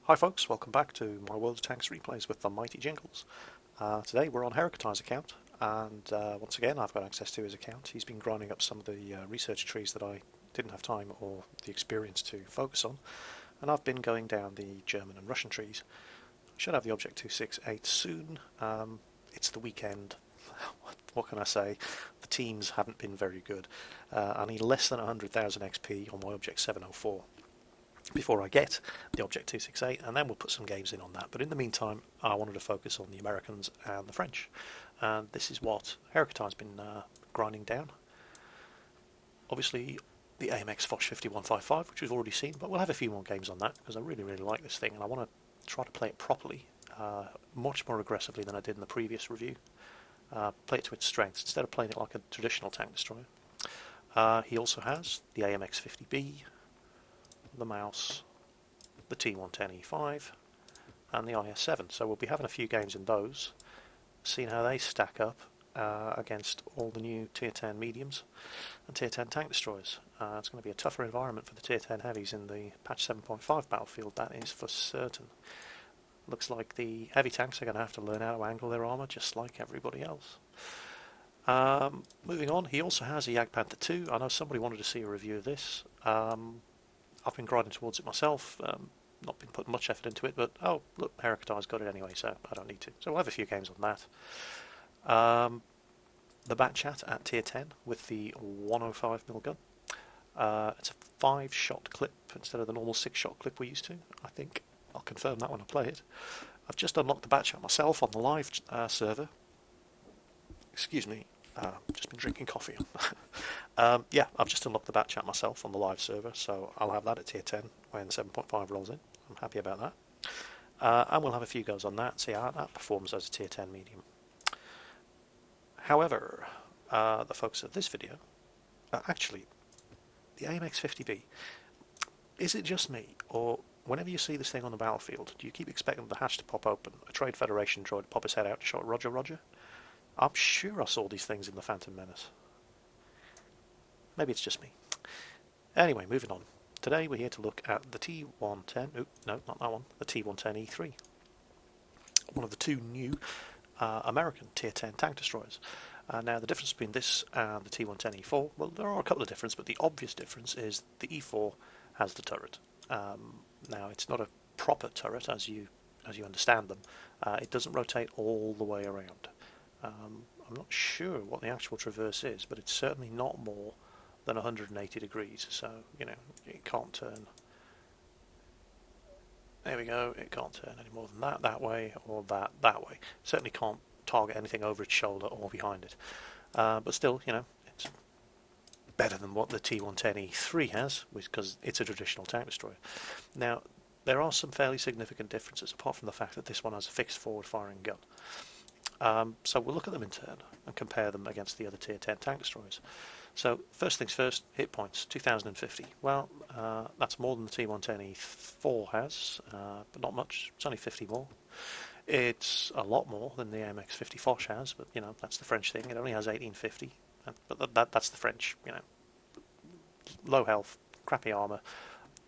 Hi folks, welcome back to my World of Tanks replays with the Mighty Jingles. Today we're on Heractai's account, and once again I've got access to his account. He's been grinding up some of the research trees that I didn't have time or the experience to focus on, and I've been going down the German and Russian trees. I should have the Object 268 soon. It's the weekend. What can I say? The teams haven't been very good. I need less than 100,000 XP on my Object 704. Before I get the Object 268, and then we'll put some games in on that. But in the meantime, I wanted to focus on the Americans and the French, and this is what Heractai's been grinding down. Obviously, the AMX Foch 5155, which we've already seen, but we'll have a few more games on that because I really like this thing, and I want to try to play it properly, much more aggressively than I did in the previous review. Play it to its strengths instead of playing it like a traditional tank destroyer. He also has the AMX 50B, the Mouse, the T110E3, and the IS-7. So we'll be having a few games in those, seeing how they stack up against all the new Tier 10 mediums and Tier 10 tank destroyers. It's going to be a tougher environment for the Tier 10 heavies in the patch 7.5 battlefield, that is for certain. Looks like the heavy tanks are going to have to learn how to angle their armour just like everybody else. Moving on, he also has a Jagdpanther 2. I know somebody wanted to see a review of this. I've been grinding towards it myself, not been putting much effort into it, but oh look, Heractai's got it anyway, so I don't need to. So we'll have a few games on that. The Bat Chat at Tier 10 with the 105mm gun. It's a 5-shot clip instead of the normal 6-shot clip we're used to, I think. I'll confirm that when I play it. I've just unlocked the Bat Chat myself on the live server. Excuse me. Just been drinking coffee. Yeah, I've just unlocked the Bat Chat myself on the live server, so I'll have that at Tier 10 when 7.5 rolls in. I'm happy about that. And we'll have a few goes on that, see how that performs as a Tier 10 medium. However, the focus of this video, actually, the AMX 50B, is it just me, or whenever you see this thing on the battlefield, do you keep expecting the hatch to pop open, a Trade Federation droid to pop his head out to shout Roger, Roger? I'm sure I saw these things in the Phantom Menace. Maybe it's just me. Anyway, moving on. Today we're here to look at the T110... Oh, no, not that one. The T110E3. One of the two new American Tier 10 tank destroyers. Now, the difference between this and the T110E4... Well, there are a couple of differences, but the obvious difference is the E4 has the turret. Now, it's not a proper turret, as you understand them. It doesn't rotate all the way around. I'm not sure what the actual traverse is, but it's certainly not more than 180 degrees, so, you know, it can't turn. There we go, it can't turn any more than that way, or that way. Certainly can't target anything over its shoulder or behind it. But still, you know, it's better than what the T110E3 has, because it's a traditional tank destroyer. Now, there are some fairly significant differences, apart from the fact that this one has a fixed forward-firing gun. So we'll look at them in turn and compare them against the other Tier 10 tank destroyers. So first things first, hit points, 2050. Well, that's more than the T110E4 has, but not much. It's only 50 more. It's a lot more than the AMX 50 Foch has, but you know, that's the French thing. It only has 1850, but that's the French, you know. Low health, crappy armour,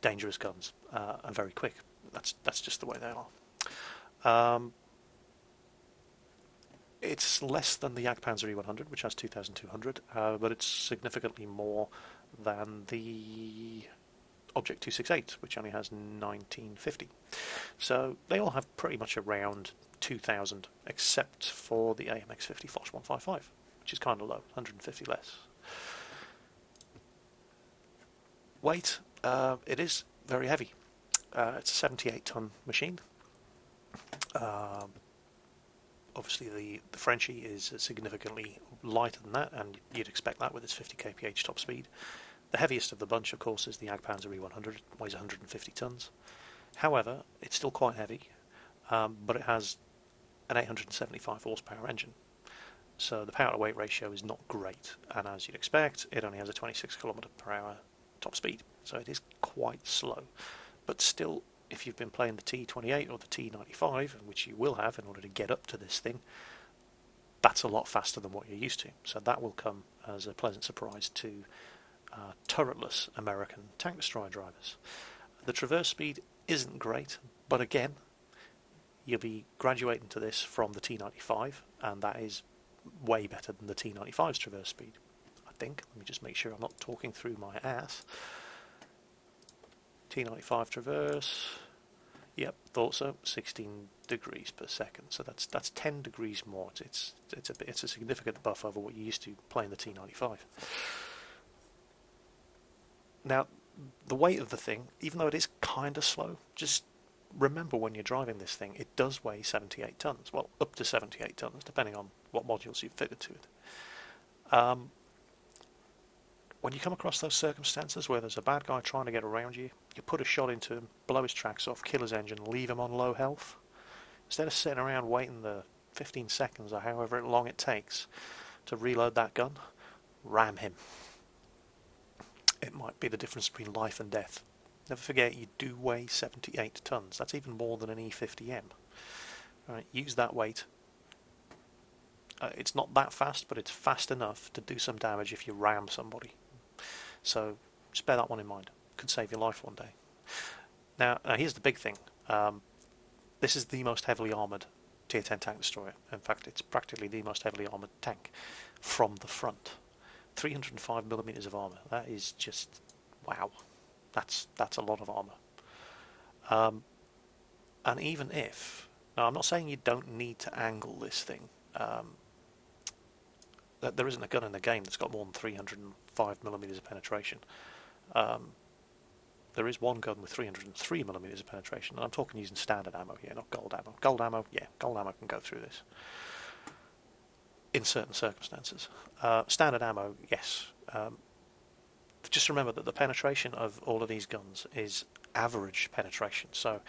dangerous guns, and very quick. That's just the way they are. It's less than the Jagdpanzer E100, which has 2,200, but it's significantly more than the Object 268, which only has 1950. So they all have pretty much around 2,000, except for the AMX 50 Foch 155, which is kind of low, 150 less. Weight, it is very heavy. It's a 78-ton machine. Obviously, the Frenchie is significantly lighter than that, and you'd expect that with its 50 kph top speed. The heaviest of the bunch, of course, is the Jagdpanzer E100, weighs 150 tons. However, it's still quite heavy, but it has an 875 horsepower engine. So the power-to-weight ratio is not great, and as you'd expect, it only has a 26 km/h top speed, so it is quite slow. But still, if you've been playing the T28 or the T95, which you will have in order to get up to this thing, that's a lot faster than what you're used to. So that will come as a pleasant surprise to turretless American tank destroyer drivers. The traverse speed isn't great, But again, you'll be graduating to this from the T95, and that is way better than the T95's traverse speed, I think. Let me just make sure I'm not talking through my ass. T95 traverse, yep, thought so. 16 degrees per second, so that's 10 degrees more. It's a significant buff over what you used to playing the T95. Now, the weight of the thing, even though it is kind of slow, just remember when you're driving this thing, it does weigh 78 tons. Well, up to 78 tons, depending on what modules you've fitted to it. When you come across those circumstances where there's a bad guy trying to get around you, you put a shot into him, blow his tracks off, kill his engine, leave him on low health. Instead of sitting around waiting the 15 seconds or however long it takes to reload that gun, ram him. It might be the difference between life and death. Never forget, you do weigh 78 tons. That's even more than an E50M. Right, use that weight. It's not that fast, but it's fast enough to do some damage if you ram somebody. So just bear that one in mind. Could save your life one day. Now here's the big thing. This is the most heavily armoured Tier 10 tank destroyer. In fact, it's practically the most heavily armoured tank from the front. 305mm of armour. That is just wow. That's a lot of armour. And even if, now I'm not saying you don't need to angle this thing. There isn't a gun in the game that's got more than 305mm of penetration. There is one gun with 303mm of penetration, and I'm talking using standard ammo here, not gold ammo. Gold ammo, yeah, gold ammo can go through this in certain circumstances. Standard ammo, yes. Just remember that the penetration of all of these guns is average penetration. So,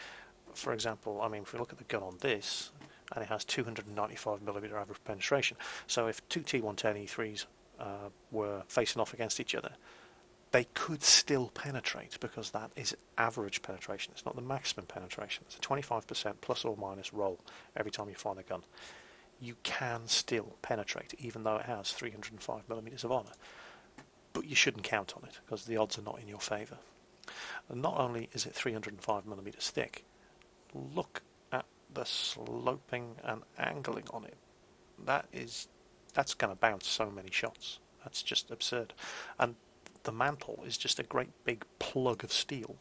for example, I mean, if we look at the gun on this, and it has 295mm average penetration. So if two T110E3s were facing off against each other, they could still penetrate because that is average penetration. It's not the maximum penetration. It's a 25% plus or minus roll every time you fire the gun. You can still penetrate even though it has 305mm of armour. But you shouldn't count on it because the odds are not in your favour. And not only is it 305mm thick, look at the sloping and angling on it. That's going to bounce so many shots. That's just absurd. And the mantle is just a great big plug of steel.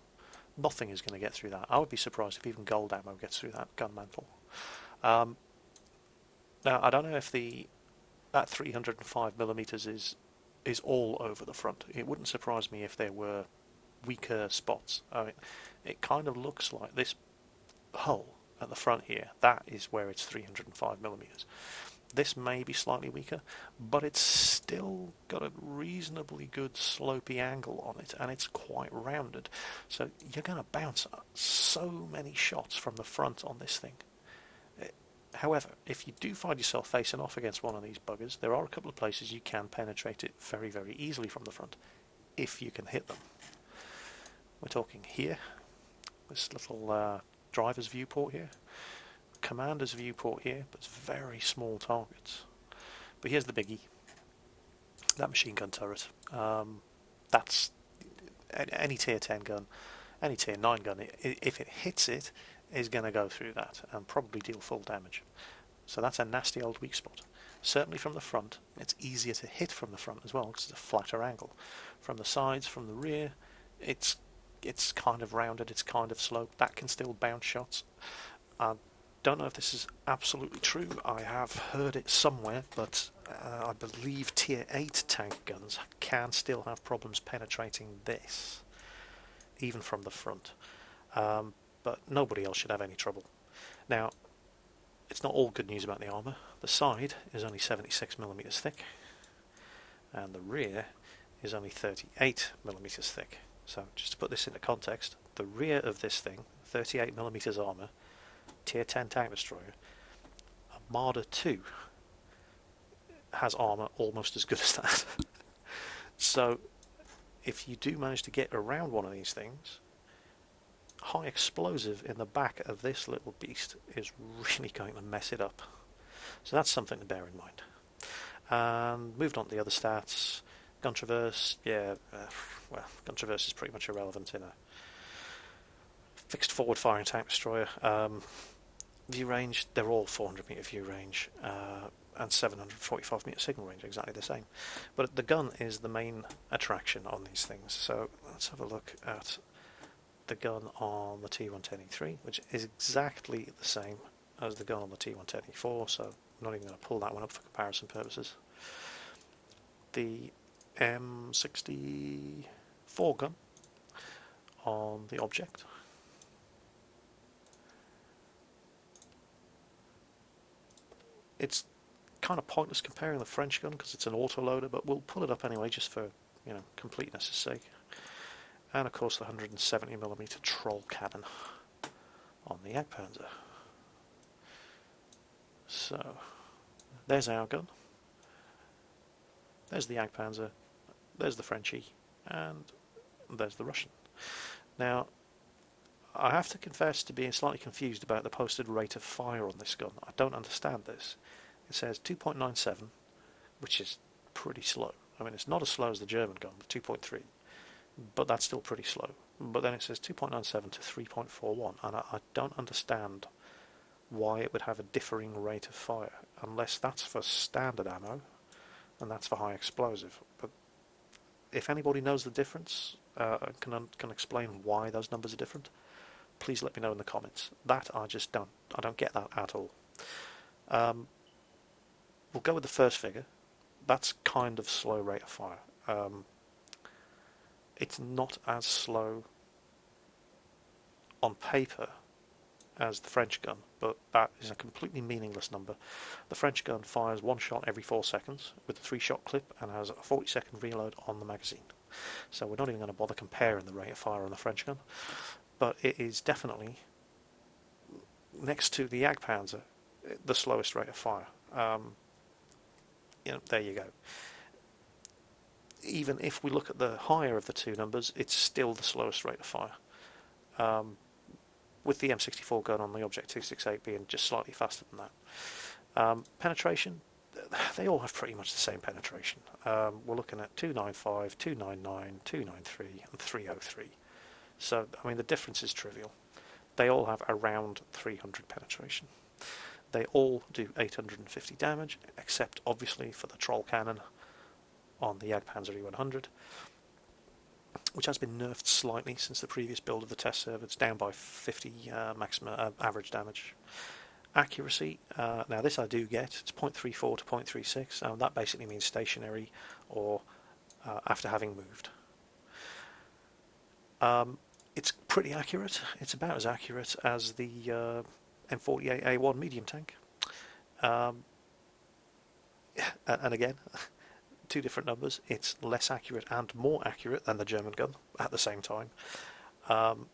Nothing is going to get through that. I would be surprised if even gold ammo gets through that gun mantle. Now I don't know if that 305mm is all over the front. It wouldn't surprise me if there were weaker spots. I mean, it kind of looks like this hull at the front here. That is where it's 305mm. This may be slightly weaker, but it's still got a reasonably good slopey angle on it, and it's quite rounded. So you're going to bounce so many shots from the front on this thing. However, if you do find yourself facing off against one of these buggers, there are a couple of places you can penetrate it very, very easily from the front, if you can hit them. We're talking here, this little driver's viewport here, commander's viewport here, but it's very small targets. But here's the biggie, that machine gun turret. That's any tier 10 gun, any tier 9 gun, if it hits it, is going to go through that and probably deal full damage. So that's a nasty old weak spot. Certainly from the front, it's easier to hit from the front as well because it's a flatter angle. From the sides, from the rear, it's kind of rounded, it's kind of sloped. That can still bounce shots. I don't know if this is absolutely true. I have heard it somewhere, but I believe tier 8 tank guns can still have problems penetrating this, even from the front. But nobody else should have any trouble. Now, it's not all good news about the armour. The side is only 76mm thick, and the rear is only 38mm thick. So, just to put this into context, the rear of this thing, 38mm armour, tier 10 tank destroyer, a Marder 2 has armour almost as good as that. So, if you do manage to get around one of these things, high explosive in the back of this little beast is really going to mess it up. So that's something to bear in mind. And moved on to the other stats. Gun traverse, yeah, well, gun traverse is pretty much irrelevant in a Fixed forward firing tank destroyer. View range, they're all 400 metre view range and 745 metre signal range, exactly the same. But the gun is the main attraction on these things. So let's have a look at the gun on the T110E3, which is exactly the same as the gun on the T110E4, so I'm not even going to pull that one up for comparison purposes. The M64 gun on the object. It's kind of pointless comparing the French gun because it's an autoloader, but we'll pull it up anyway just for, you know, completeness' sake. And of course the 170mm troll cannon on the Jagdpanzer. So there's our gun, there's the Jagdpanzer, there's the Frenchie, and there's the Russian. Now I have to confess to being slightly confused about the posted rate of fire on this gun. I don't understand this. It says 2.97, which is pretty slow. I mean, it's not as slow as the German gun, the 2.3, but that's still pretty slow. But then it says 2.97 to 3.41, and I don't understand why it would have a differing rate of fire, unless that's for standard ammo, and that's for high explosive. But if anybody knows the difference, can explain why those numbers are different, please let me know in the comments. That I don't get that at all. We'll go with the first figure. That's kind of slow rate of fire. It's not as slow on paper as the French gun, but that is a completely meaningless number. The French gun fires one shot every 4 seconds with a 3-shot clip and has a 40-second reload on the magazine. So we're not even going to bother comparing the rate of fire on the French gun, but it is definitely, next to the Jagdpanzer, the slowest rate of fire. You know, there you go. Even if we look at the higher of the two numbers, it's still the slowest rate of fire. With the M64 gun on the Object 268 being just slightly faster than that. Penetration, they all have pretty much the same penetration. We're looking at 295, 299, 293 and 303. So, I mean, the difference is trivial. They all have around 300 penetration. They all do 850 damage, except obviously for the troll cannon on the Jagdpanzer E100, which has been nerfed slightly since the previous build of the test server. It's down by 50 maximum average damage. Accuracy, now this I do get, it's 0.34 to 0.36, that basically means stationary or after having moved. It's pretty accurate. It's about as accurate as the M48A1 medium tank. And again, two different numbers. It's less accurate and more accurate than the German gun at the same time. And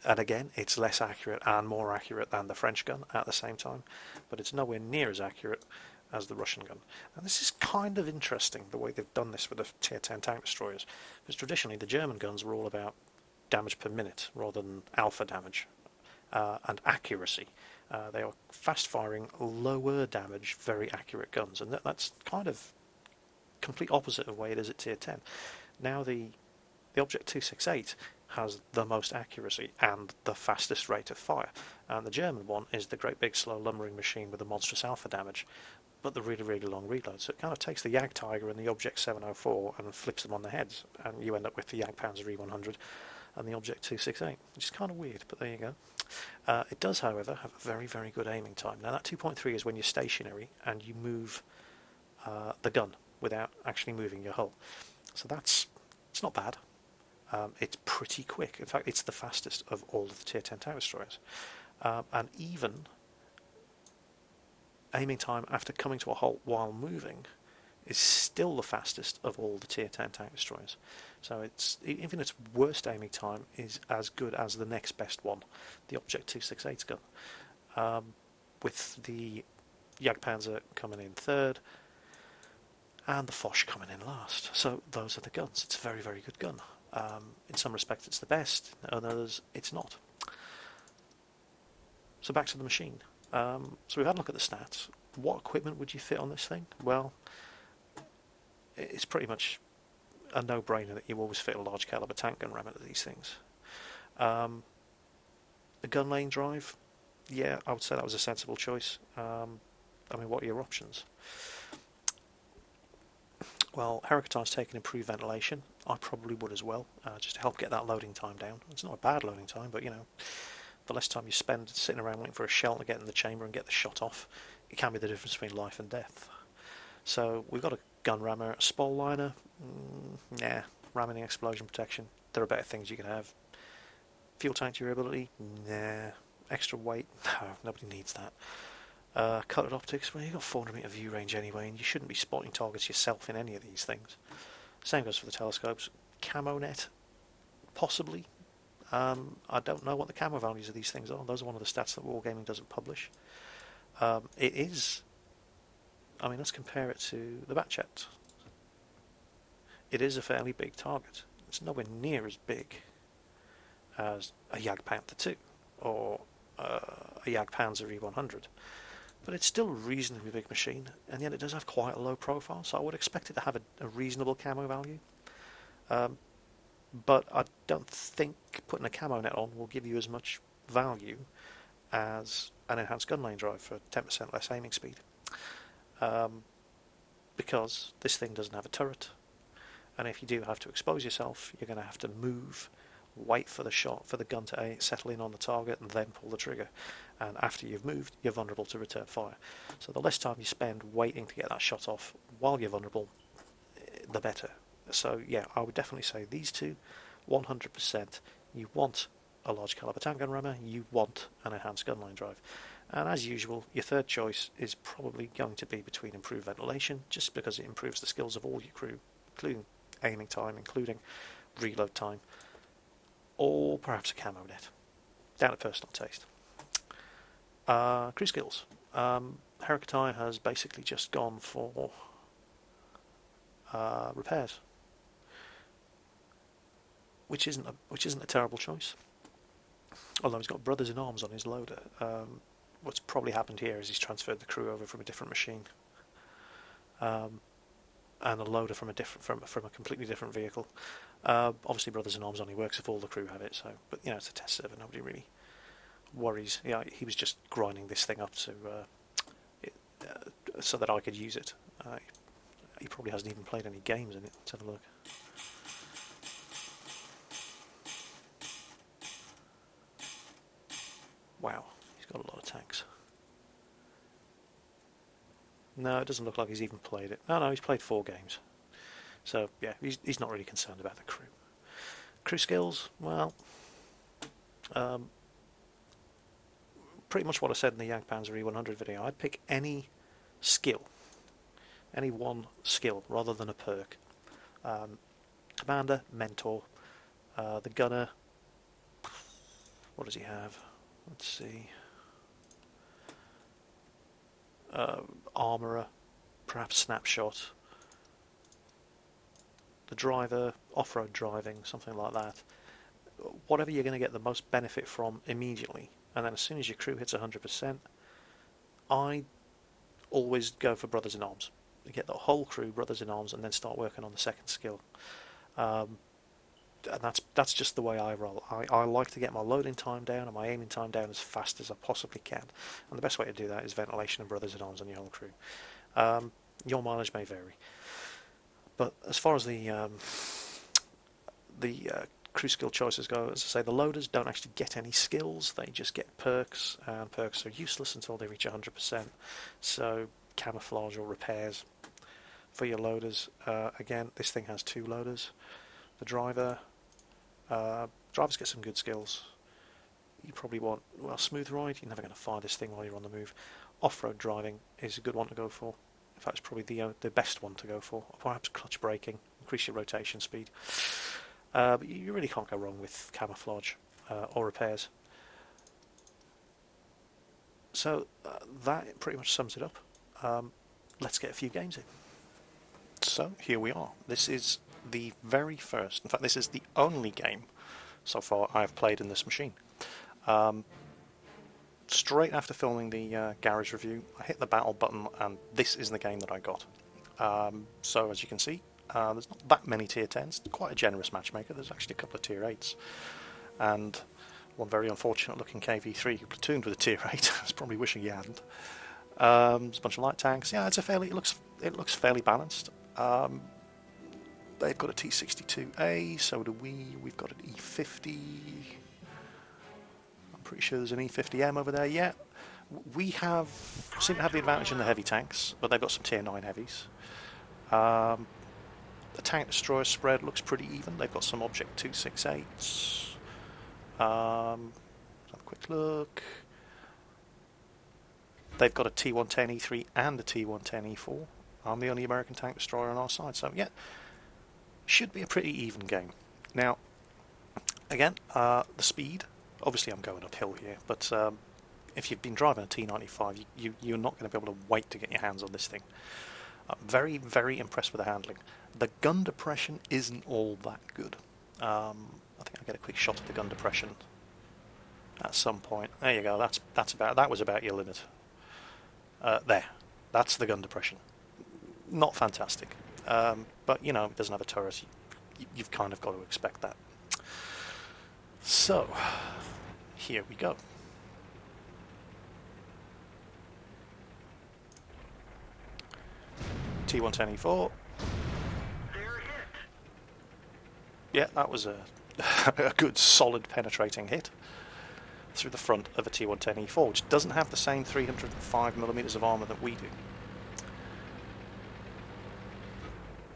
again, it's less accurate and more accurate than the French gun at the same time, but it's nowhere near as accurate as the Russian gun. And this is kind of interesting, the way they've done this with the Tier 10 tank destroyers, because traditionally the German guns were all about damage per minute rather than alpha damage and accuracy. They are fast-firing, lower damage, very accurate guns, and that's kind of complete opposite of the way it is at Tier 10. Now the Object 268 has the most accuracy and the fastest rate of fire, and the German one is the great big slow lumbering machine with the monstrous alpha damage, but the really, really long reload. So it kind of takes the Jagdtiger and the Object 704 and flips them on their heads, and you end up with the Jagdpanzer E100 and the Object 268, which is kind of weird, but there you go. It does, however, have a very, very good aiming time. Now that 2.3 is when you're stationary and you move the gun without actually moving your hull. So it's not bad. It's pretty quick. In fact, it's the fastest of all of the Tier 10 tank destroyers. And even aiming time after coming to a halt while moving is still the fastest of all the Tier 10 tank destroyers. So even its worst aiming time is as good as the next best one, the Object 268's gun, with the Jagdpanzer coming in third and the Foch coming in last. So those are the guns. It's a very, very good gun. In some respects it's the best, in others it's not. So back to the machine. So we've had a look at the stats. What equipment would you fit on this thing? Well, it's pretty much a no-brainer that you always fit a large caliber tank gun ram into these things. A gun lane drive, yeah, I would say that was a sensible choice. I mean, what are your options? Well, Heractine's taken improved ventilation. I probably would as well, just to help get that loading time down. It's not a bad loading time, but you know, the less time you spend sitting around waiting for a shell to get in the chamber and get the shot off, it can be the difference between life and death. So we've got a gun rammer, a spall liner. Nah, ramming explosion protection. There are better things you can have. Fuel tank durability. Nah. Extra weight. No, nobody needs that. Colored optics. Well, you've got 400 meter view range anyway, and you shouldn't be spotting targets yourself in any of these things. Same goes for the telescopes. Camo net, possibly. I don't know what the camo values of these things are. Those are one of the stats that Wargaming doesn't publish. It is. I mean, let's compare it to the Batchat. It is a fairly big target. It's nowhere near as big as a Jagdpanther 2 or a Jagdpanzer E100. But it's still a reasonably big machine, and yet it does have quite a low profile, so I would expect it to have a reasonable camo value. But I don't think putting a camo net on will give you as much value as an enhanced gun lane drive for 10% less aiming speed. Because this thing doesn't have a turret, and if you do have to expose yourself, you're going to have to move, wait for the shot, for the gun to settle in on the target, and then pull the trigger. And after you've moved, you're vulnerable to return fire. So the less time you spend waiting to get that shot off while you're vulnerable, the better. So yeah, I would definitely say these two, 100%. You want a large caliber tank gun rammer, you want an enhanced gun line drive. And as usual, your third choice is probably going to be between improved ventilation, just because it improves the skills of all your crew, including aiming time, including reload time, or perhaps a camo net, down to personal taste. Crew skills. Heractine has basically just gone for repairs, which isn't a terrible choice. Although he's got brothers in arms on his loader. What's probably happened here is he's transferred the crew over from a different machine, and a loader from a completely different vehicle. Obviously, brothers in arms only works if all the crew have it. So, but you know, it's a test server. Nobody really worries. Yeah, he was just grinding this thing up to so that I could use it. He probably hasn't even played any games in it. Let's have a look. Wow, he's got a lot of tanks. No, it doesn't look like he's even played it. No, he's played 4 games. So yeah, he's not really concerned about the crew. Crew skills, well, pretty much what I said in the Jagdpanzer E100 video. I'd pick any skill, any one skill rather than a perk. Commander, mentor, the gunner. What does he have? Let's see. Armourer, perhaps snapshot. The driver, off-road driving, something like that. Whatever you're going to get the most benefit from immediately, and then as soon as your crew hits 100%, I always go for brothers in arms. You get the whole crew brothers in arms, and then start working on the second skill. And that's just the way I roll. I like to get my loading time down and my aiming time down as fast as I possibly can, and the best way to do that is ventilation and brothers in arms on your whole crew. Your mileage may vary, but as far as the crew skill choices go, as I say, the loaders don't actually get any skills, they just get perks, and perks are useless until they reach 100%, so camouflage or repairs for your loaders. Again, this thing has 2 loaders. The drivers get some good skills. You probably want, well, smooth ride, you're never going to fire this thing while you're on the move. Off-road driving is a good one to go for. In fact, it's probably the best one to go for. Or perhaps clutch braking, increase your rotation speed. But you really can't go wrong with camouflage or repairs. So that pretty much sums it up. Let's get a few games in. So here we are. This is the very first, in fact this is the only game so far I've played in this machine. Straight after filming the garage review, I hit the battle button and this is the game that I got. So as you can see, there's not that many tier 10s, quite a generous matchmaker, there's actually a couple of tier 8s, and One very unfortunate looking KV-3 who platooned with a Tier 8. I was probably wishing he hadn't. There's a bunch of light tanks. Yeah, it looks fairly balanced. They've got a T62A, so do we. We've got an E50. I'm pretty sure there's an E50M over there. Yeah, we seem to have the advantage in the heavy tanks, but they've got some Tier 9 heavies. The tank destroyer spread looks pretty even. They've got some Object 268s. Have a quick look. They've got a T110E3 and a T110E4. I'm the only American tank destroyer on our side, so yeah, should be a pretty even game. Now, again, the speed. Obviously, I'm going uphill here, but if you've been driving a T95, you're not going to be able to wait to get your hands on this thing. I'm very, very impressed with the handling. The gun depression isn't all that good. I think I'll get a quick shot at the gun depression at some point. There you go. That was about your limit. There, that's the gun depression. Not fantastic, but you know, it doesn't have a turret. You've kind of got to expect that. So, here we go. T110E4. Yeah, that was a good, solid, penetrating hit through the front of a T110E4, which doesn't have the same 305mm of armour that we do.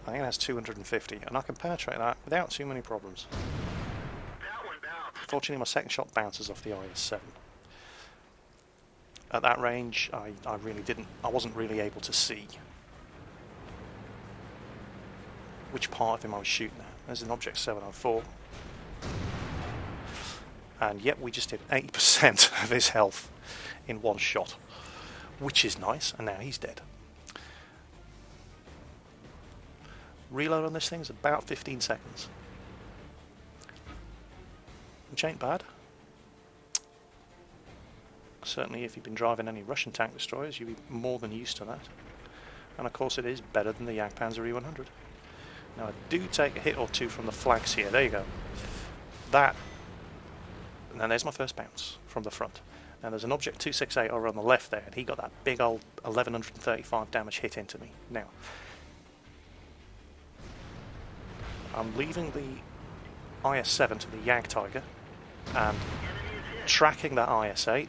I think it has 250, and I can penetrate that without too many problems. Fortunately, my second shot bounces off the IS-7. At that range, I wasn't really able to see which part of him I was shooting at. There's an Object 704. And yet we just did 80% of his health in one shot, which is nice, and now he's dead. Reload on this thing is about 15 seconds. Which ain't bad. Certainly if you've been driving any Russian tank destroyers, you'll be more than used to that. And of course it is better than the Jagdpanzer E100. Now I do take a hit or two from the flanks here. There you go. That. And then there's my first bounce from the front. Now there's an Object 268 over on the left there, and he got that big old 1135 damage hit into me. Now, I'm leaving the IS-7 to the Jagdtiger and tracking that IS-8.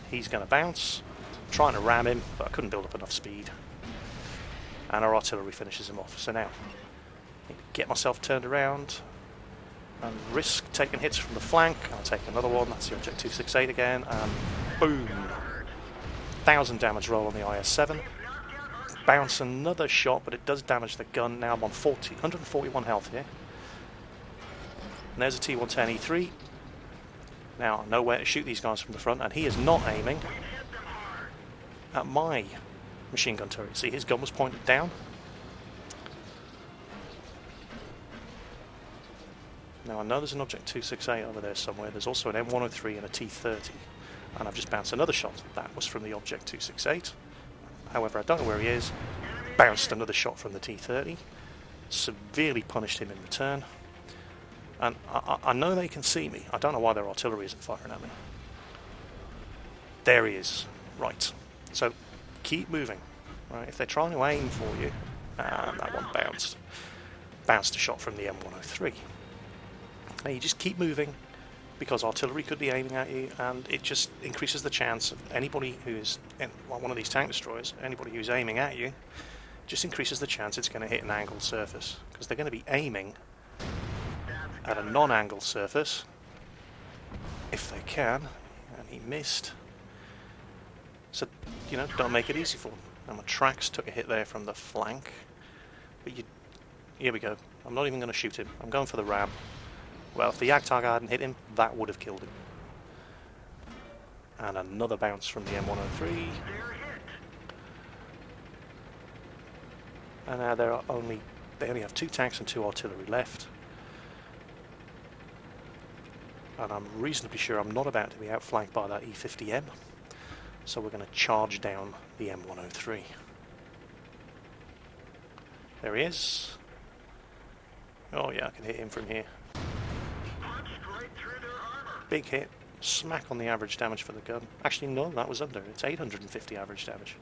He's going to bounce, trying to ram him, but I couldn't build up enough speed. And our artillery finishes him off. So now, get myself turned around and risk taking hits from the flank. I'll take another one, that's the Object 268 again, and boom! 1000 damage roll on the IS-7. Bounce another shot, but it does damage the gun. Now I'm on 141 health here. And there's a T110E3. Now I know where to shoot these guys from the front, and he is not aiming at my machine gun turret. See, his gun was pointed down. Now I know there's an Object 268 over there somewhere. There's also an M103 and a T30. And I've just bounced another shot. That was from the Object 268. However, I don't know where he is. Bounced another shot from the T30. Severely punished him in return. And I know they can see me. I don't know why their artillery isn't firing at me. There he is. Right. So, keep moving. Right. If they're trying to aim for you... And that one bounced. Bounced a shot from the M103. Now you just keep moving, because artillery could be aiming at you, and it just increases the chance of anybody who's one of these tank destroyers, anybody who's aiming at you, just increases the chance it's going to hit an angled surface, because they're going to be aiming at a non-angled surface, if they can, and he missed. So, you know, don't make it easy for them. And my tracks took a hit there from the flank, but here we go. I'm not even going to shoot him. I'm going for the ram. Well, if the Jagdtiger hadn't hit him, that would have killed him. And another bounce from the M103. And now they only have 2 tanks and 2 artillery left. And I'm reasonably sure I'm not about to be outflanked by that E50M. So we're going to charge down the M103. There he is. Oh yeah, I can hit him from here. Big hit, smack on the average damage for the gun. Actually, no, that was under. It's 850 average damage.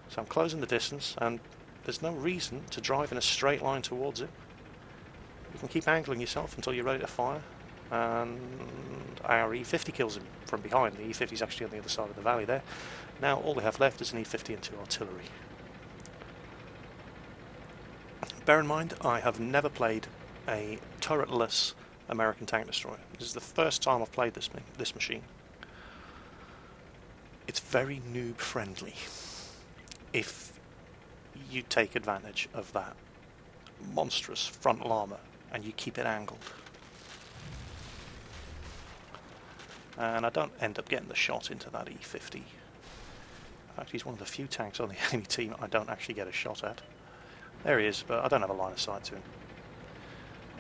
So I'm closing the distance, and there's no reason to drive in a straight line towards it. You can keep angling yourself until you're ready to fire, and our E50 kills him from behind. The E50 is actually on the other side of the valley there. Now all they have left is an E50 and 2 artillery. Bear in mind, I have never played a turretless American tank destroyer. This is the first time I've played this machine. It's very noob friendly if you take advantage of that monstrous frontal armour and you keep it angled. And I don't end up getting the shot into that E50. In fact, he's one of the few tanks on the enemy team I don't actually get a shot at. There he is, but I don't have a line of sight to him.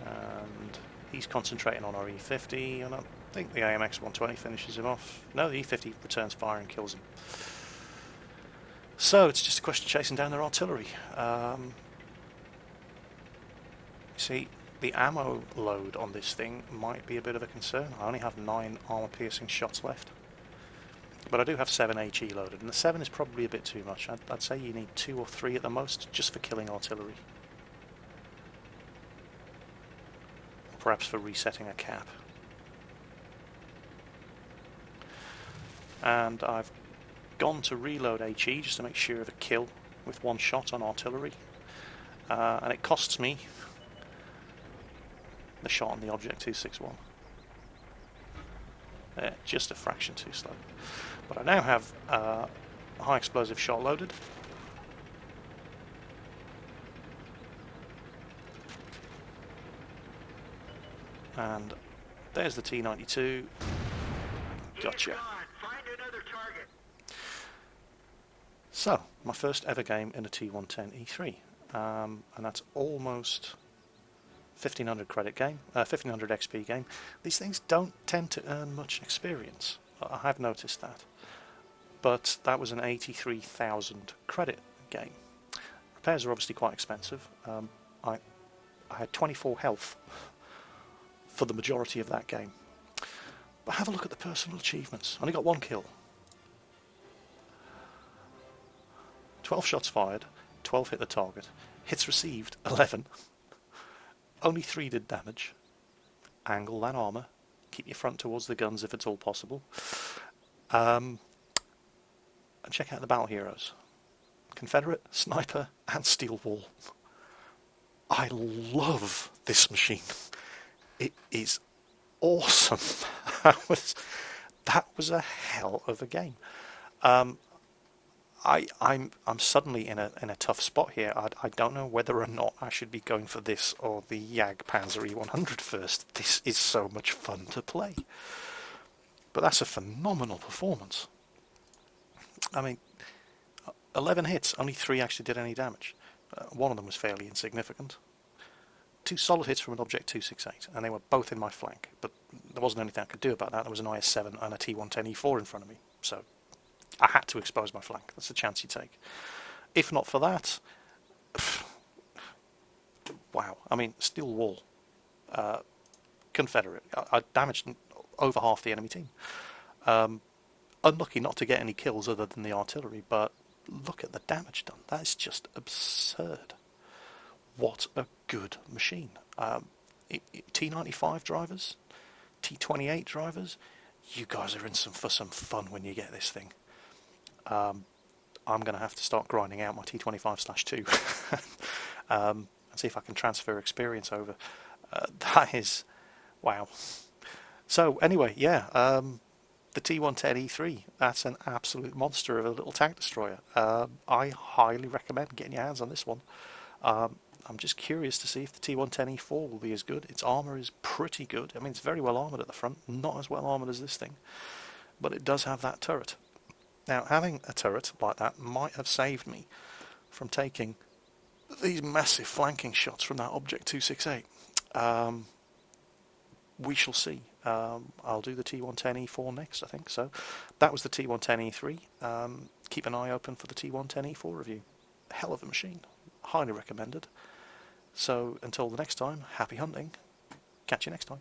And he's concentrating on our E50, and I think the AMX 120 finishes him off. No, the E50 returns fire and kills him. So it's just a question of chasing down their artillery. You see, the ammo load on this thing might be a bit of a concern. I only have 9 armor-piercing shots left. But I do have 7 HE loaded, and the 7 is probably a bit too much. I'd say you need 2 or 3 at the most, just for killing artillery. Or perhaps for resetting a cap. And I've gone to reload HE just to make sure of a kill with 1 shot on artillery. And it costs me the shot on the Object 261. Just a fraction too slow. But I now have a high explosive shot loaded. And there's the T92. Gotcha. So, my first ever game in a T110E3. And that's almost 1500 credit game, 1500 XP game. These things don't tend to earn much experience. I have noticed that. But that was an 83,000 credit game. Repairs are obviously quite expensive. I had 24 health for the majority of that game. But have a look at the personal achievements. Only got 1 kill. 12 shots fired, 12 hit the target. Hits received, 11. Only 3 did damage. Angle that armour. Keep your front towards the guns if it's all possible. And check out the battle heroes. Confederate, Sniper, and Steel Wall. I love this machine. It is awesome. That was a hell of a game. I'm suddenly in a tough spot here. I don't know whether or not I should be going for this or the Jag Panzer E100 first. This is so much fun to play. But that's a phenomenal performance. I mean, 11 hits, only 3 actually did any damage. One of them was fairly insignificant. 2 solid hits from an Object 268, and they were both in my flank. But there wasn't anything I could do about that. There was an IS-7 and a T110E4 in front of me. So I had to expose my flank. That's the chance you take. If not for that, wow. I mean, Steel Wall, Confederate. I damaged over half the enemy team. Unlucky not to get any kills other than the artillery, but look at the damage done. That is just absurd. What a good machine. T95 drivers, T28 drivers, you guys are in for some fun when you get this thing. I'm going to have to start grinding out my T25/2 and see if I can transfer experience over. That is, wow. So anyway, yeah, the T110E3, that's an absolute monster of a little tank destroyer. I highly recommend getting your hands on this one. I'm just curious to see if the T110E4 will be as good. Its armour is pretty good. I mean, it's very well armoured at the front, not as well armoured as this thing, but it does have that turret. Now, having a turret like that might have saved me from taking these massive flanking shots from that Object 268. We shall see. I'll do the T110E4 next, I think. So that was the T110E3. Keep an eye open for the T110E4 review. Hell of a machine. Highly recommended. So until the next time, happy hunting. Catch you next time.